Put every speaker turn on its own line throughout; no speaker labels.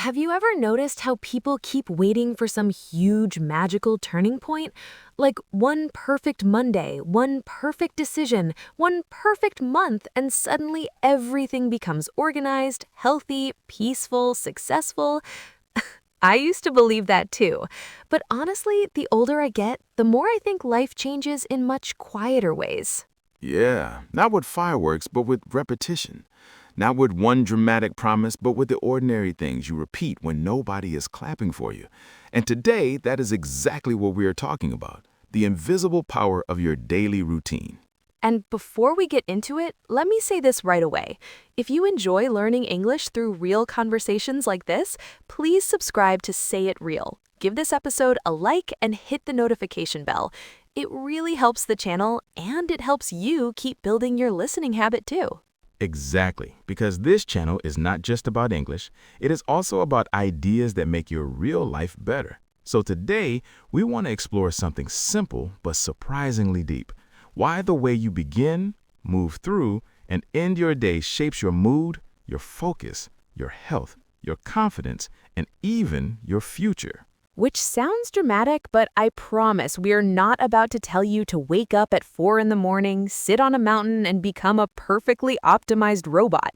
Have you ever noticed how people keep waiting for some huge magical turning point? Like one perfect Monday, one perfect decision, one perfect month, and suddenly everything becomes organized, healthy, peaceful, successful. I used to believe that too. But honestly, the older I get, the more I think life changes in much quieter ways.
Yeah, not with fireworks, but with repetition. Not with one dramatic promise, but with the ordinary things you repeat when nobody is clapping for you. And today, that is exactly what we are talking about, the invisible power of your daily routine.
And before we get into it, let me say this right away. If you enjoy learning English through real conversations like this, please subscribe to Say It Real. Give this episode a like and hit the notification bell. It really helps the channel and it helps you keep building your listening habit too.
Exactly, because this channel is not just about English, it is also about ideas that make your real life better. So today, we want to explore something simple but surprisingly deep. Why the way you begin, move through, and end your day shapes your mood, your focus, your health, your confidence, and even your future.
Which sounds dramatic, but I promise we're not about to tell you to wake up at 4 in the morning, sit on a mountain, and become a perfectly optimized robot.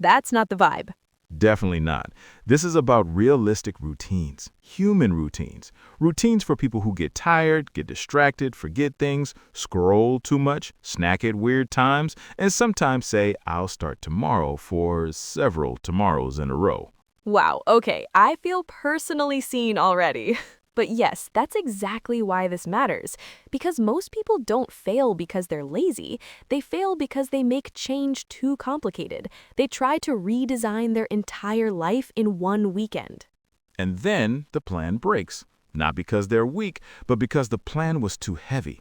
That's not the vibe.
Definitely not. This is about realistic routines, human routines, routines for people who get tired, get distracted, forget things, scroll too much, snack at weird times, and sometimes say, I'll start tomorrow for several tomorrows in a row.
Wow, okay, I feel personally seen already. But yes, that's exactly why this matters. Because most people don't fail because they're lazy. They fail because they make change too complicated. They try to redesign their entire life in one weekend.
And then the plan breaks, not because they're weak, but because the plan was too heavy.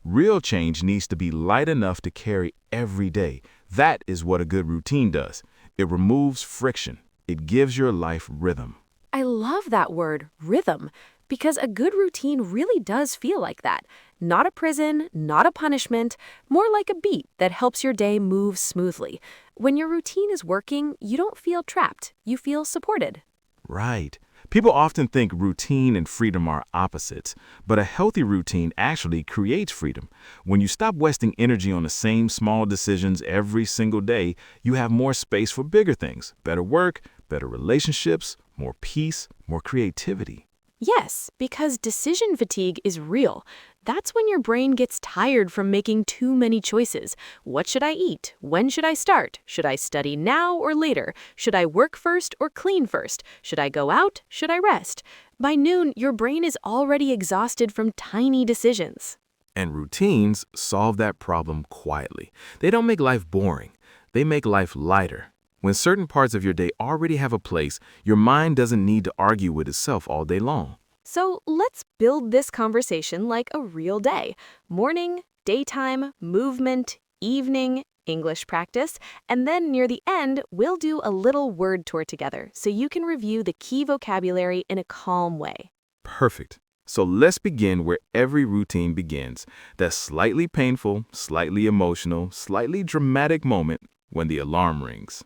Real change needs to be light enough to carry every day. That is what a good routine does. It removes friction. It gives your life rhythm.
I love that word, rhythm, because a good routine really does feel like that. Not a prison, not a punishment, more like a beat that helps your day move smoothly. When your routine is working, you don't feel trapped, you feel supported.
Right. People often think routine and freedom are opposites, but a healthy routine actually creates freedom. When you stop wasting energy on the same small decisions every single day, you have more space for bigger things, better work, better relationships, more peace, more creativity.
Yes, because decision fatigue is real. That's when your brain gets tired from making too many choices. What should I eat? When should I start? Should I study now or later? Should I work first or clean first? Should I go out? Should I rest? By noon, your brain is already exhausted from tiny decisions.
And routines solve that problem quietly. They don't make life boring. They make life lighter. When certain parts of your day already have a place, your mind doesn't need to argue with itself all day long.
So let's build this conversation like a real day. Morning, daytime, movement, evening, English practice, and then near the end, we'll do a little word tour together so you can review the key vocabulary in a calm way.
Perfect. So let's begin where every routine begins. That slightly painful, slightly emotional, slightly dramatic moment when the alarm rings.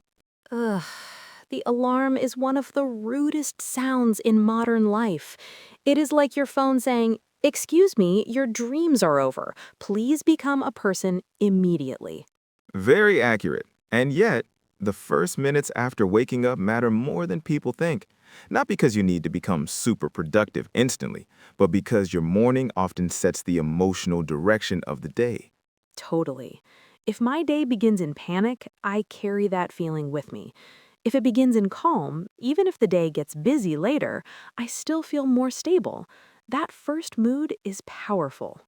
Ugh, the alarm is one of the rudest sounds in modern life. It is like your phone saying, "Excuse me, your dreams are over. Please become a person immediately."
Very accurate. And yet, the first minutes after waking up matter more than people think. Not because you need to become super productive instantly, but because your morning often sets the emotional direction of the day.
Totally. If my day begins in panic, I carry that feeling with me. If it begins in calm, even if the day gets busy later, I still feel more stable. That first mood is powerful.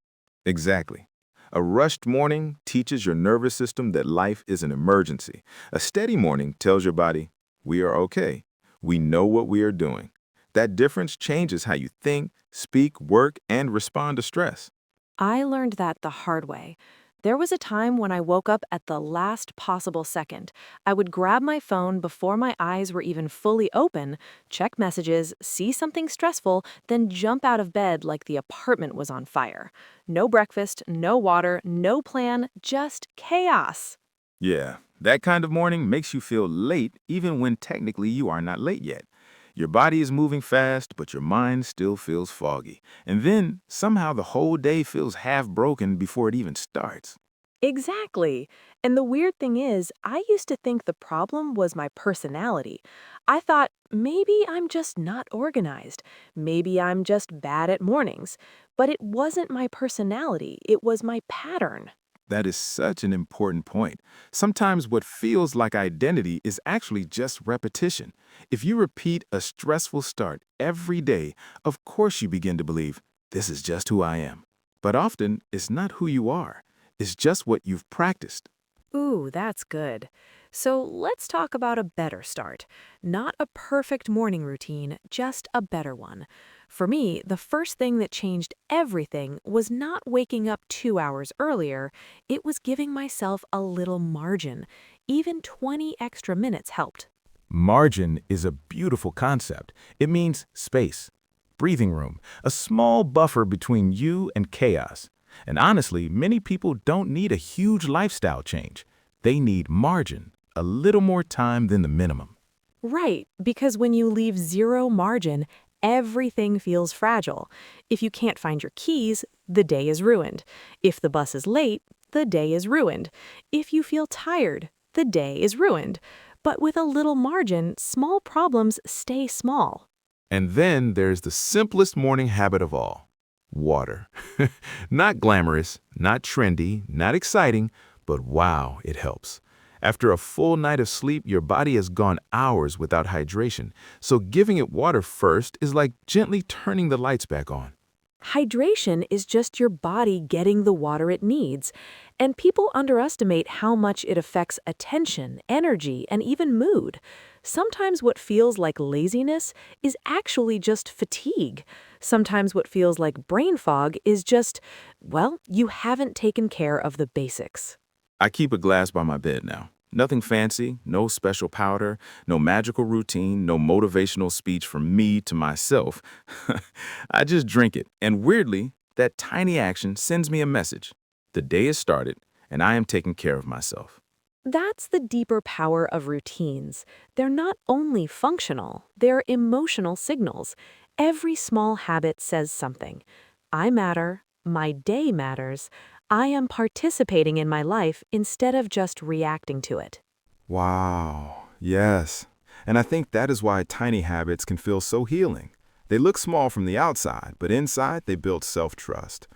Exactly. A rushed morning teaches your nervous system that life is an emergency. A steady morning tells your body, we are okay. We know what we are doing. That difference changes how you think, speak, work, and respond to stress.
I learned that the hard way. There was a time when I woke up at the last possible second. I would grab my phone before my eyes were even fully open, check messages, see something stressful, then jump out of bed like the apartment was on fire. No breakfast, no water, no plan, just chaos.
Yeah, that kind of morning makes you feel late even when technically you are not late yet. Your body is moving fast, but your mind still feels foggy. And then somehow the whole day feels half broken before it even starts.
Exactly. And the weird thing is, I used to think the problem was my personality. I thought maybe I'm just not organized. Maybe I'm just bad at mornings. But it wasn't my personality, it was my pattern.
That is such an important point. Sometimes what feels like identity is actually just repetition. If you repeat a stressful start every day, of course you begin to believe, this is just who I am. But often, it's not who you are. It's just what you've practiced.
Ooh, that's good. So let's talk about a better start. Not a perfect morning routine, just a better one. For me, the first thing that changed everything was not waking up 2 hours earlier, it was giving myself a little margin. Even 20 extra minutes helped.
Margin is a beautiful concept. It means space, breathing room, a small buffer between you and chaos. And honestly, many people don't need a huge lifestyle change. They need margin, a little more time than the minimum.
Right, because when you leave zero margin, everything feels fragile. If you can't find your keys, the day is ruined. If the bus is late, the day is ruined. If you feel tired, the day is ruined. But with a little margin, small problems stay small.
And then there's the simplest morning habit of all, water. Not glamorous, not trendy, not exciting, but wow, it helps. After a full night of sleep, your body has gone hours without hydration, so giving it water first is like gently turning the lights back on.
Hydration is just your body getting the water it needs, and people underestimate how much it affects attention, energy, and even mood. Sometimes what feels like laziness is actually just fatigue. Sometimes what feels like brain fog is just, well, you haven't taken care of the basics.
I keep a glass by my bed now. Nothing fancy, no special powder, no magical routine, no motivational speech from me to myself. I just drink it, and weirdly, that tiny action sends me a message. The day has started, and I am taking care of myself.
That's the deeper power of routines. They're not only functional, they're emotional signals. Every small habit says something. I matter, my day matters, I am participating in my life instead of just reacting to it.
Wow, yes. And I think that is why tiny habits can feel so healing. They look small from the outside, but inside they build self-trust.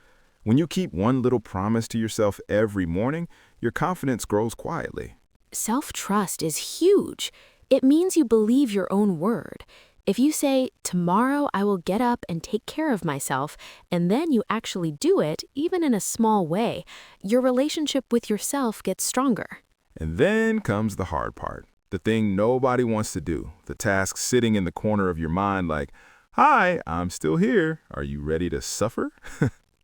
When you keep one little promise to yourself every morning, your confidence grows quietly.
Self-trust is huge. It means you believe your own word. If you say, tomorrow I will get up and take care of myself, and then you actually do it, even in a small way, your relationship with yourself gets stronger.
And then comes the hard part, the thing nobody wants to do, the task sitting in the corner of your mind like, hi, I'm still here. Are you ready to suffer?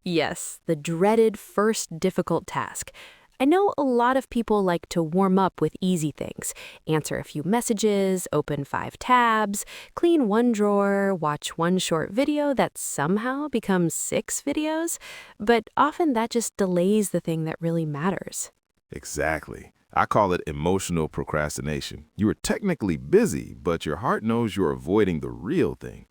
Yes, the dreaded first difficult task. I know a lot of people like to warm up with easy things. Answer a few messages, open 5 tabs, clean one drawer, watch one short video that somehow becomes 6 videos. But often that just delays the thing that really matters.
Exactly. I call it emotional procrastination. You are technically busy, but your heart knows you're avoiding the real thing.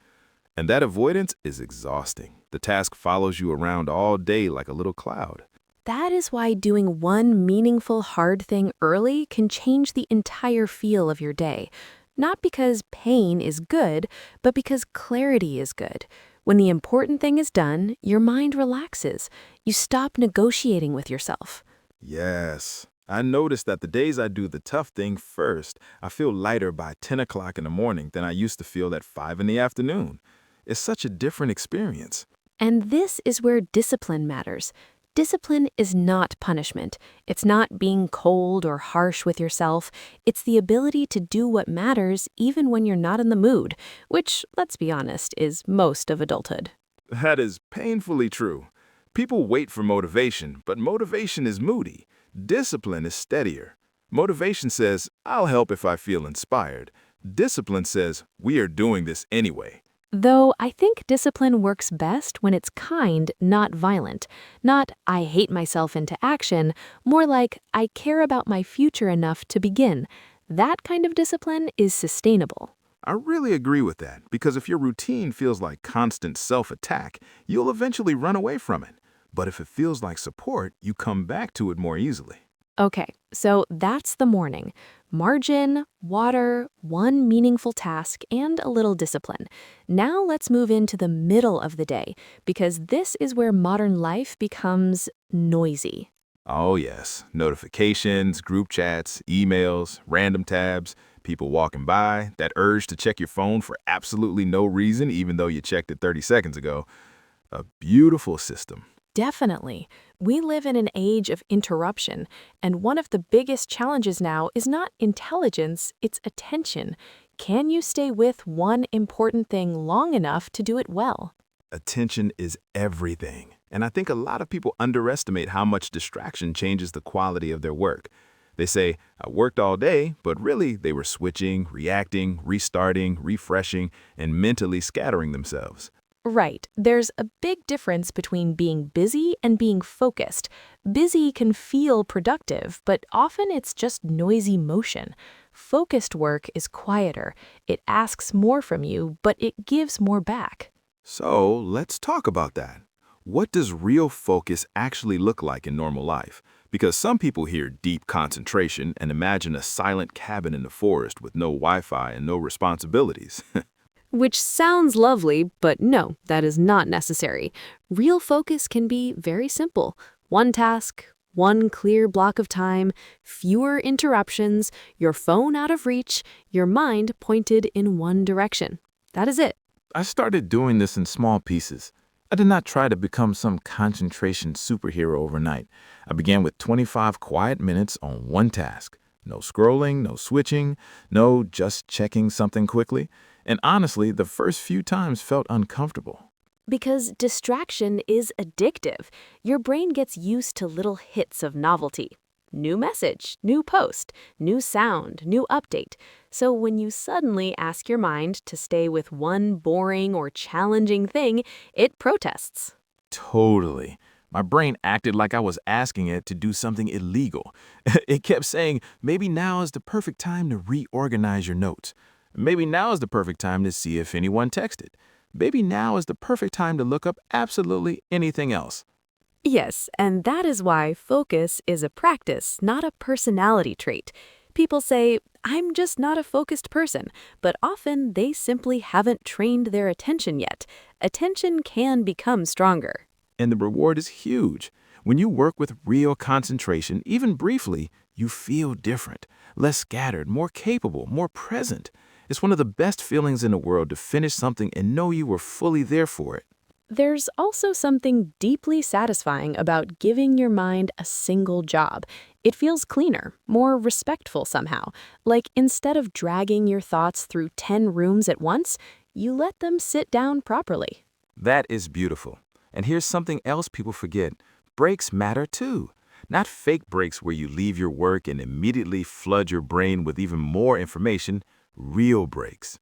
And that avoidance is exhausting. The task follows you around all day like a little cloud.
That is why doing one meaningful hard thing early can change the entire feel of your day. Not because pain is good, but because clarity is good. When the important thing is done, your mind relaxes. You stop negotiating with yourself.
Yes. I noticed that the days I do the tough thing first, I feel lighter by 10 o'clock in the morning than I used to feel at 5 in the afternoon. It's such a different experience.
And this is where discipline matters. Discipline is not punishment. It's not being cold or harsh with yourself. It's the ability to do what matters even when you're not in the mood, which, let's be honest, is most of adulthood.
That is painfully true. People wait for motivation, but motivation is moody. Discipline is steadier. Motivation says, I'll help if I feel inspired. Discipline says, we are doing this anyway.
Though I think discipline works best when it's kind, not violent. Not, I hate myself into action, more like, I care about my future enough to begin. That kind of discipline is sustainable.
I really agree with that because if your routine feels like constant self-attack, you'll eventually run away from it. But if it feels like support, you come back to it more easily.
Okay, so that's the morning. Margin, water, one meaningful task, and a little discipline. Now let's move into the middle of the day, because this is where modern life becomes noisy.
Oh, yes. Notifications, group chats, emails, random tabs, people walking by, that urge to check your phone for absolutely no reason, even though you checked it 30 seconds ago. A beautiful system.
Definitely. We live in an age of interruption, and one of the biggest challenges now is not intelligence, it's attention. Can you stay with one important thing long enough to do it well?
Attention is everything. And I think a lot of people underestimate how much distraction changes the quality of their work. They say, I worked all day, but really they were switching, reacting, restarting, refreshing, and mentally scattering themselves.
Right. There's a big difference between being busy and being focused. Busy can feel productive, but often it's just noisy motion. Focused work is quieter. It asks more from you, but it gives more back.
So let's talk about that. What does real focus actually look like in normal life? Because some people hear deep concentration and imagine a silent cabin in the forest with no Wi-Fi and no responsibilities.
Which sounds lovely, but no, that is not necessary. Real focus can be very simple. One task, one clear block of time, fewer interruptions, your phone out of reach, your mind pointed in one direction. That is it.
I started doing this in small pieces. I did not try to become some concentration superhero overnight. I began with 25 quiet minutes on one task. No scrolling, no switching, no just checking something quickly. And honestly, the first few times felt uncomfortable.
Because distraction is addictive. Your brain gets used to little hits of novelty. New message, new post, new sound, new update. So when you suddenly ask your mind to stay with one boring or challenging thing, it protests.
Totally. My brain acted like I was asking it to do something illegal. It kept saying, maybe now is the perfect time to reorganize your notes. Maybe now is the perfect time to see if anyone texted. Maybe now is the perfect time to look up absolutely anything else.
Yes, and that is why focus is a practice, not a personality trait. People say, I'm just not a focused person, but often they simply haven't trained their attention yet. Attention can become stronger.
And the reward is huge. When you work with real concentration, even briefly, you feel different, less scattered, more capable, more present. It's one of the best feelings in the world to finish something and know you were fully there for it.
There's also something deeply satisfying about giving your mind a single job. It feels cleaner, more respectful somehow. Like instead of dragging your thoughts through 10 rooms at once, you let them sit down properly.
That is beautiful. And here's something else people forget. Breaks matter too. Not fake breaks where you leave your work and immediately flood your brain with even more information. Real breaks.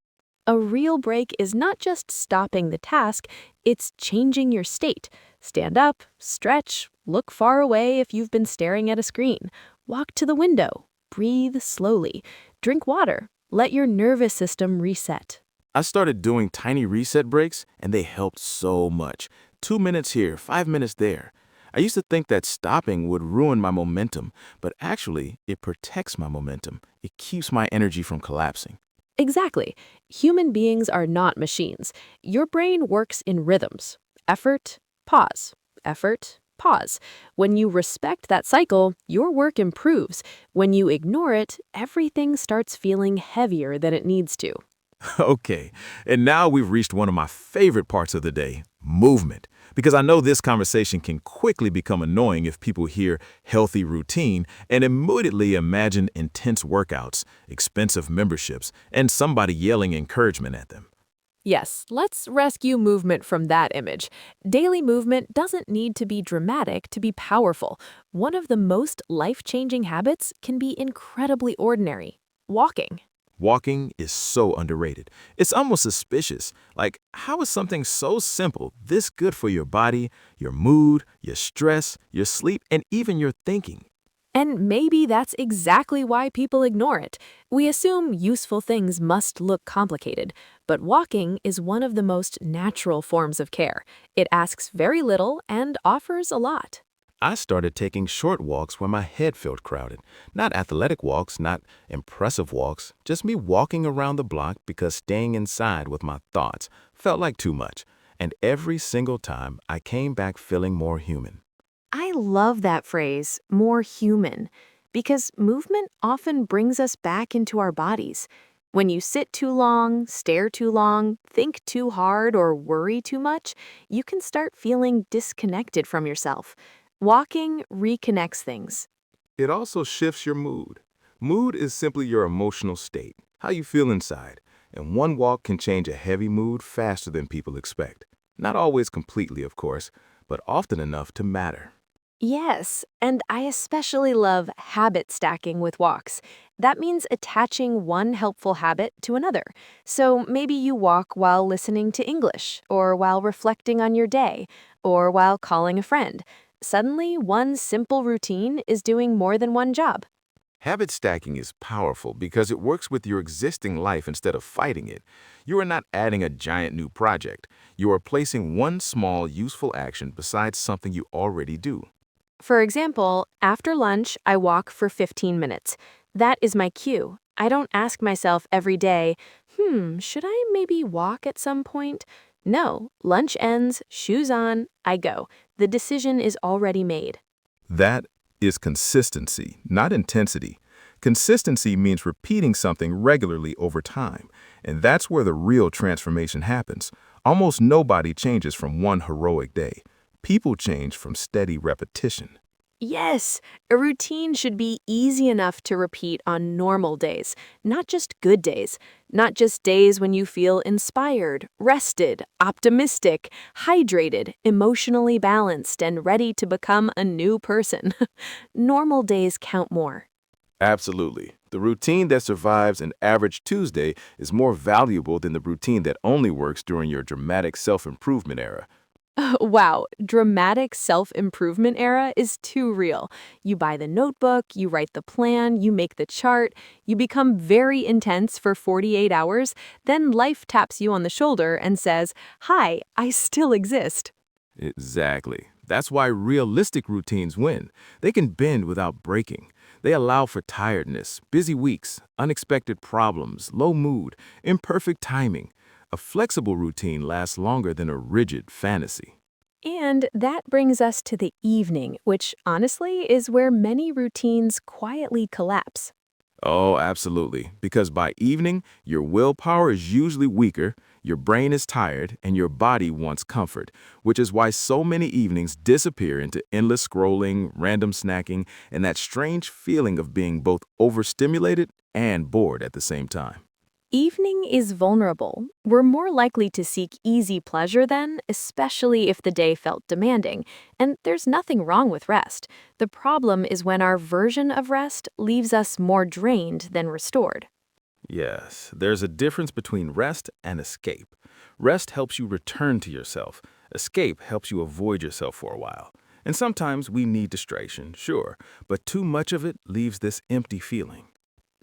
A real break is not just stopping the task, it's changing your state. Stand up, stretch, look far away if you've been staring at a screen. Walk to the window, breathe slowly, drink water, let your nervous system reset.
I started doing tiny reset breaks, and they helped so much. 2 minutes here, 5 minutes there. I used to think that stopping would ruin my momentum, but actually, it protects my momentum. It keeps my energy from collapsing.
Exactly. Human beings are not machines. Your brain works in rhythms. Effort, pause. Effort, pause. When you respect that cycle, your work improves. When you ignore it, everything starts feeling heavier than it needs to.
Okay, and now we've reached one of my favorite parts of the day, movement. Because I know this conversation can quickly become annoying if people hear healthy routine and immediately imagine intense workouts, expensive memberships, and somebody yelling encouragement at them.
Yes, let's rescue movement from that image. Daily movement doesn't need to be dramatic to be powerful. One of the most life-changing habits can be incredibly ordinary. Walking.
Walking is so underrated. It's almost suspicious. Like, how is something so simple this good for your body, your mood, your stress, your sleep, and even your thinking?
And maybe that's exactly why people ignore it. We assume useful things must look complicated, but walking is one of the most natural forms of care. It asks very little and offers a lot.
I started taking short walks when my head felt crowded. Not athletic walks, not impressive walks, just me walking around the block because staying inside with my thoughts felt like too much. And every single time, I came back feeling more human.
I love that phrase, more human, because movement often brings us back into our bodies. When you sit too long, stare too long, think too hard, or worry too much, you can start feeling disconnected from yourself. Walking reconnects things.
It also shifts your mood. Mood is simply your emotional state, how you feel inside, and one walk can change a heavy mood faster than people expect. Not always completely, of course, but often enough to matter.
Yes, and I especially love habit stacking with walks. That means attaching one helpful habit to another. So maybe you walk while listening to English, or while reflecting on your day, or while calling a friend. Suddenly, one simple routine is doing more than one job.
Habit stacking is powerful because it works with your existing life instead of fighting it. You are not adding a giant new project. You are placing one small, useful action beside something you already do.
For example, after lunch, I walk for 15 minutes. That is my cue. I don't ask myself every day, should I maybe walk at some point? No, lunch ends, shoes on, I go. The decision is already made.
That is consistency, not intensity. Consistency means repeating something regularly over time, and that's where the real transformation happens. Almost nobody changes from one heroic day. People change from steady repetition.
Yes, a routine should be easy enough to repeat on normal days, not just good days, not just days when you feel inspired, rested, optimistic, hydrated, emotionally balanced, and ready to become a new person. Normal days count more.
Absolutely. The routine that survives an average Tuesday is more valuable than the routine that only works during your dramatic self-improvement era.
Wow, dramatic self-improvement era is too real. You buy the notebook, you write the plan, you make the chart, you become very intense for 48 hours, then life taps you on the shoulder and says, "Hi, I still exist."
Exactly. That's why realistic routines win. They can bend without breaking. They allow for tiredness, busy weeks, unexpected problems, low mood, imperfect timing. A flexible routine lasts longer than a rigid fantasy.
And that brings us to the evening, which honestly is where many routines quietly collapse.
Oh, absolutely. Because by evening, your willpower is usually weaker, your brain is tired, and your body wants comfort, which is why so many evenings disappear into endless scrolling, random snacking, and that strange feeling of being both overstimulated and bored at the same time.
Evening is vulnerable. We're more likely to seek easy pleasure then, especially if the day felt demanding. And there's nothing wrong with rest. The problem is when our version of rest leaves us more drained than restored.
Yes, there's a difference between rest and escape. Rest helps you return to yourself. Escape helps you avoid yourself for a while. And sometimes we need distraction, sure, but too much of it leaves this empty feeling.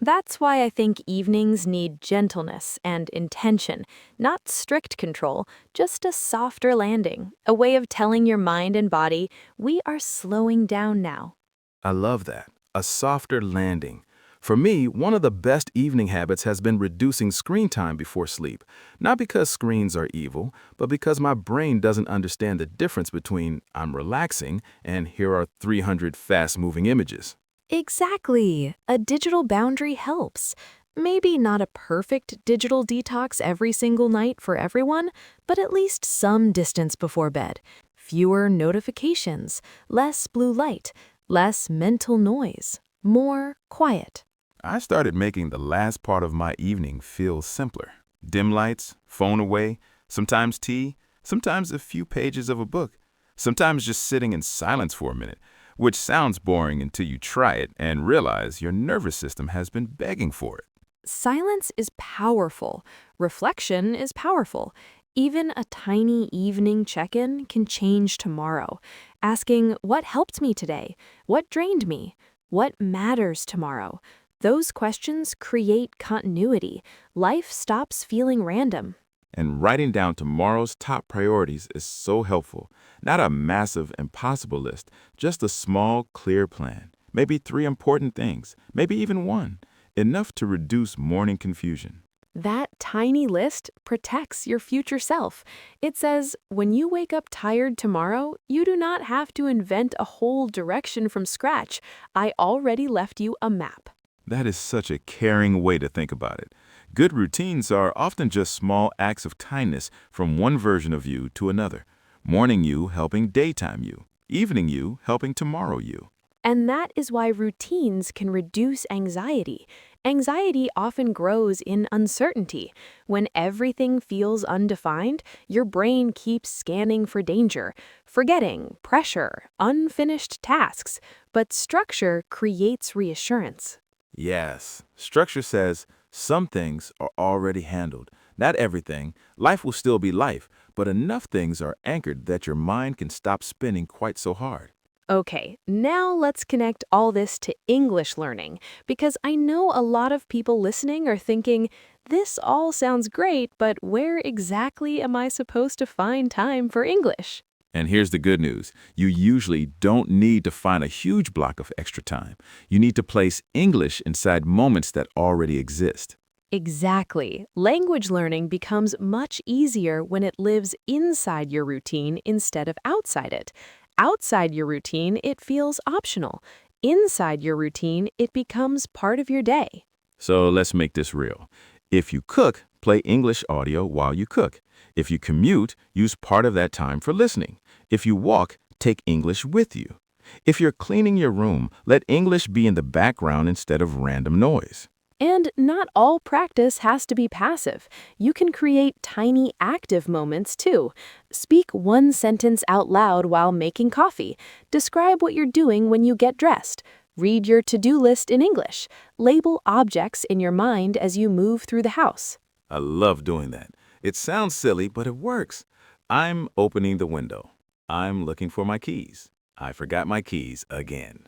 That's why I think evenings need gentleness and intention, not strict control, just a softer landing, a way of telling your mind and body, we are slowing down now.
I love that. A softer landing. For me, one of the best evening habits has been reducing screen time before sleep. Not because screens are evil, but because my brain doesn't understand the difference between I'm relaxing and here are 300 fast-moving images.
Exactly. A digital boundary helps. Maybe not a perfect digital detox every single night for everyone, but at least some distance before bed. Fewer notifications, less blue light, less mental noise, more quiet.
I started making the last part of my evening feel simpler. Dim lights, phone away, sometimes tea, sometimes a few pages of a book, sometimes just sitting in silence for a minute, which sounds boring until you try it and realize your nervous system has been begging for it.
Silence is powerful. Reflection is powerful. Even a tiny evening check-in can change tomorrow. Asking, what helped me today? What drained me? What matters tomorrow? Those questions create continuity. Life stops feeling random.
And writing down tomorrow's top priorities is so helpful. Not a massive, impossible list, just a small, clear plan. Maybe 3 important things, maybe even 1. Enough to reduce morning confusion.
That tiny list protects your future self. It says, when you wake up tired tomorrow, you do not have to invent a whole direction from scratch. I already left you a map.
That is such a caring way to think about it. Good routines are often just small acts of kindness from one version of you to another. Morning you helping daytime you, evening you helping tomorrow you.
And that is why routines can reduce anxiety. Anxiety often grows in uncertainty. When everything feels undefined, your brain keeps scanning for danger, forgetting, pressure, unfinished tasks. But structure creates reassurance.
Yes, structure says some things are already handled. Not everything. Life will still be life, but enough things are anchored that your mind can stop spinning quite so hard.
Okay, now let's connect all this to English learning, because I know a lot of people listening are thinking, this all sounds great, but where exactly am I supposed to find time for English?
And here's the good news. You usually don't need to find a huge block of extra time. You need to place English inside moments that already exist.
Exactly. Language learning becomes much easier when it lives inside your routine instead of outside it. Outside your routine, it feels optional. Inside your routine, it becomes part of your day.
So let's make this real. If you cook, play English audio while you cook. If you commute, use part of that time for listening. If you walk, take English with you. If you're cleaning your room, let English be in the background instead of random noise.
And not all practice has to be passive. You can create tiny active moments too. Speak one sentence out loud while making coffee. Describe what you're doing when you get dressed. Read your to-do list in English. Label objects in your mind as you move through the house.
I love doing that. It sounds silly, but it works. I'm opening the window. I'm looking for my keys. I forgot my keys again.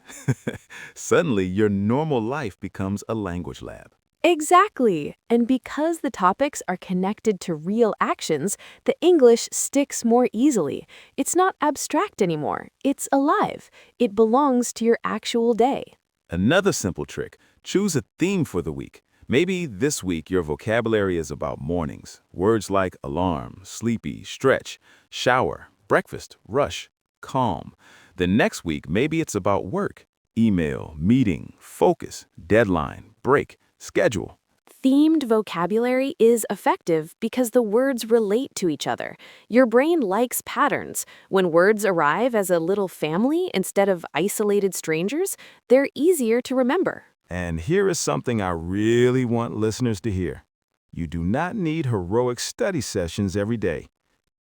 Suddenly, your normal life becomes a language lab.
Exactly. And because the topics are connected to real actions, the English sticks more easily. It's not abstract anymore. It's alive. It belongs to your actual day.
Another simple trick, choose a theme for the week. Maybe this week your vocabulary is about mornings. Words like alarm, sleepy, stretch, shower, breakfast, rush, calm. The next week, maybe it's about work, email, meeting, focus, deadline, break, schedule.
Themed vocabulary is effective because the words relate to each other. Your brain likes patterns. When words arrive as a little family instead of isolated strangers, they're easier to remember.
And here is something I really want listeners to hear. You do not need heroic study sessions every day.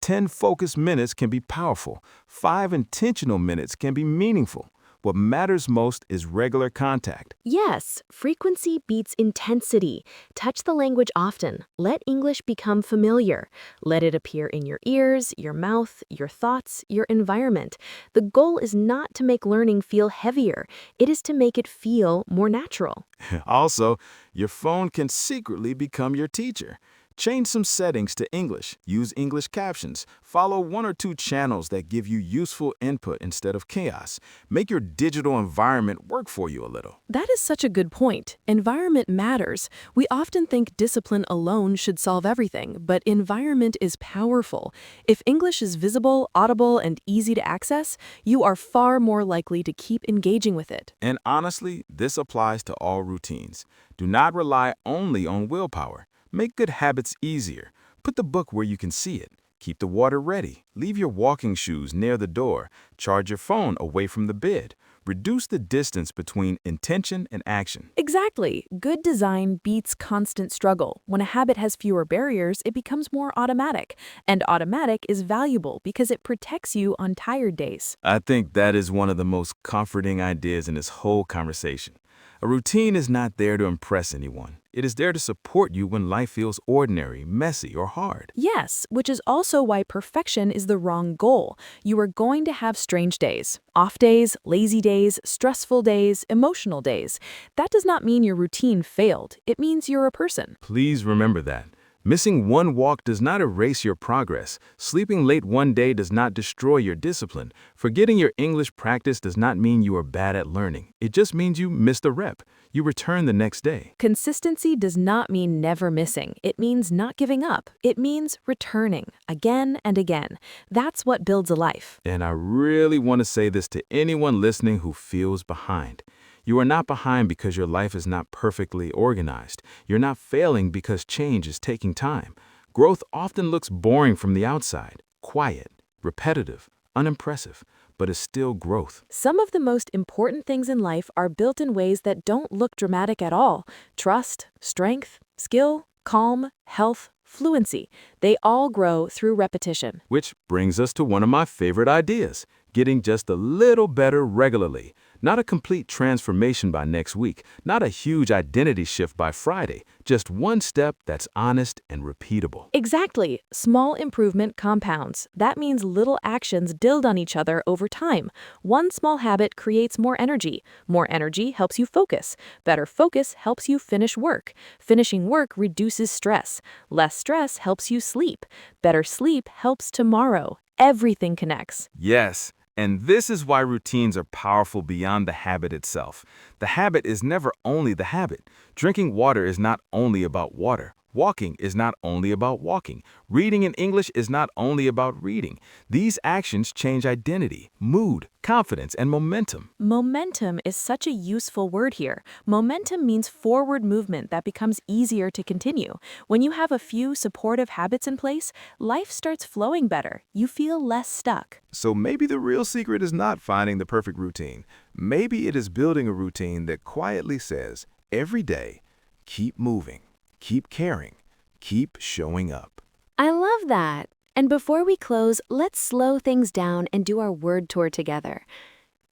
10 focused minutes can be powerful. 5 intentional minutes can be meaningful. What matters most is regular contact.
Yes, frequency beats intensity. Touch the language often. Let English become familiar. Let it appear in your ears, your mouth, your thoughts, your environment. The goal is not to make learning feel heavier. It is to make it feel more natural.
Also, your phone can secretly become your teacher. Change some settings to English, use English captions, follow 1 or 2 channels that give you useful input instead of chaos. Make your digital environment work for you a little.
That is such a good point. Environment matters. We often think discipline alone should solve everything, but environment is powerful. If English is visible, audible, and easy to access, you are far more likely to keep engaging with it.
And honestly, this applies to all routines. Do not rely only on willpower. Make good habits easier. Put the book where you can see it. Keep the water ready. Leave your walking shoes near the door. Charge your phone away from the bed. Reduce the distance between intention and action.
Exactly. Good design beats constant struggle. When a habit has fewer barriers, it becomes more automatic. And automatic is valuable because it protects you on tired days.
I think that is one of the most comforting ideas in this whole conversation. A routine is not there to impress anyone. It is there to support you when life feels ordinary, messy, or hard.
Yes, which is also why perfection is the wrong goal. You are going to have strange days, off days, lazy days, stressful days, emotional days. That does not mean your routine failed. It means you're a person.
Please remember that. Missing one walk does not erase your progress. Sleeping late one day does not destroy your discipline. Forgetting your English practice does not mean you are bad at learning. It just means you missed a rep. You return the next day.
Consistency does not mean never missing. It means not giving up. It means returning again and again. That's what builds a life.
And I really want to say this to anyone listening who feels behind. You are not behind because your life is not perfectly organized. You're not failing because change is taking time. Growth often looks boring from the outside, quiet, repetitive, unimpressive, but is still growth.
Some of the most important things in life are built in ways that don't look dramatic at all. Trust, strength, skill, calm, health, fluency. They all grow through repetition.
Which brings us to one of my favorite ideas, getting just a little better regularly. Not a complete transformation by next week, not a huge identity shift by Friday, just one step that's honest and repeatable.
Exactly. Small improvement compounds. That means little actions build on each other over time. One small habit creates more energy. More energy helps you focus. Better focus helps you finish work. Finishing work reduces stress. Less stress helps you sleep. Better sleep helps tomorrow. Everything connects.
Yes. And this is why routines are powerful beyond the habit itself. The habit is never only the habit. Drinking water is not only about water. Walking is not only about walking. Reading in English is not only about reading. These actions change identity, mood, confidence, and momentum.
Momentum is such a useful word here. Momentum means forward movement that becomes easier to continue. When you have a few supportive habits in place, life starts flowing better. You feel less stuck.
So maybe the real secret is not finding the perfect routine. Maybe it is building a routine that quietly says, every day, keep moving, keep caring, keep showing up.
I love that. And before we close, let's slow things down and do our word tour together.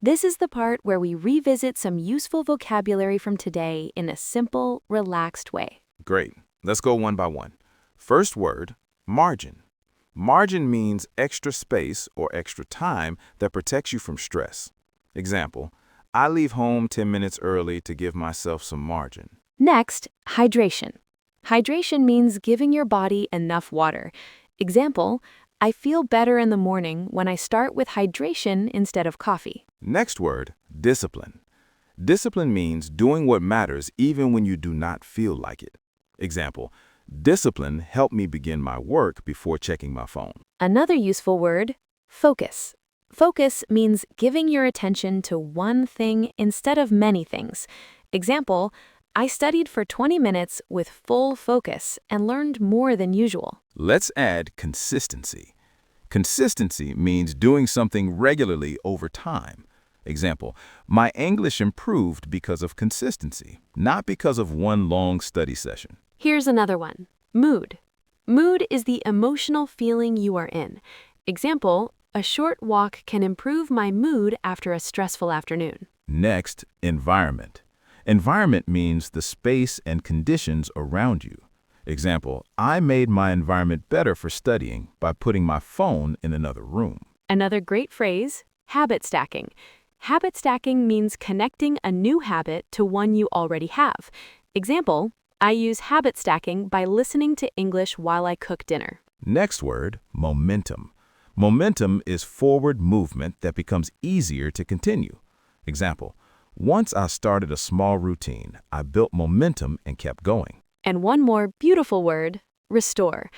This is the part where we revisit some useful vocabulary from today in a simple, relaxed way.
Great. Let's go one by one. First word, margin. Margin means extra space or extra time that protects you from stress. Example, I leave home 10 minutes early to give myself some margin.
Next, hydration. Hydration means giving your body enough water. Example, I feel better in the morning when I start with hydration instead of coffee.
Next word, discipline. Discipline means doing what matters even when you do not feel like it. Example, discipline helped me begin my work before checking my phone.
Another useful word, focus. Focus means giving your attention to one thing instead of many things. Example, I studied for 20 minutes with full focus and learned more than usual.
Let's add consistency. Consistency means doing something regularly over time. Example, my English improved because of consistency, not because of one long study session.
Here's another one, mood. Mood is the emotional feeling you are in. Example, a short walk can improve my mood after a stressful afternoon.
Next, environment. Environment means the space and conditions around you. Example, I made my environment better for studying by putting my phone in another room.
Another great phrase, habit stacking. Habit stacking means connecting a new habit to one you already have. Example, I use habit stacking by listening to English while I cook dinner.
Next word, momentum. Momentum is forward movement that becomes easier to continue. Example, once I started a small routine, I built momentum and kept going.
And one more beautiful word, restore.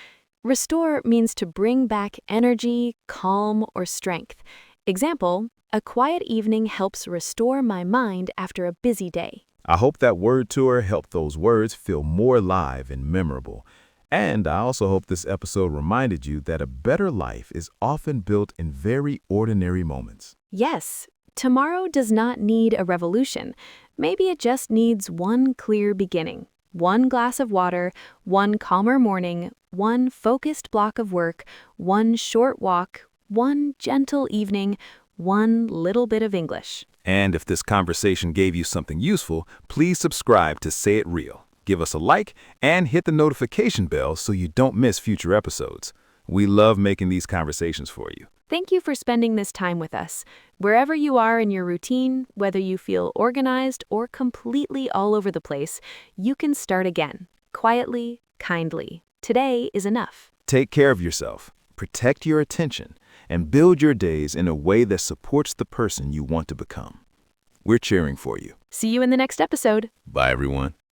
Restore means to bring back energy, calm, or strength. Example, a quiet evening helps restore my mind after a busy day.
I hope that word tour helped those words feel more alive and memorable. And I also hope this episode reminded you that a better life is often built in very ordinary moments.
Yes, tomorrow does not need a revolution. Maybe it just needs one clear beginning. One glass of water, one calmer morning, one focused block of work, one short walk, one gentle evening, one little bit of English.
And if this conversation gave you something useful, please subscribe to Say It Real. give us a like, and hit the notification bell so you don't miss future episodes. We love making these conversations for you.
Thank you for spending this time with us. Wherever you are in your routine, whether you feel organized or completely all over the place, you can start again. Quietly, kindly. Today is enough.
Take care of yourself, protect your attention, and build your days in a way that supports the person you want to become. We're cheering for you.
See you in the next episode.
Bye, everyone.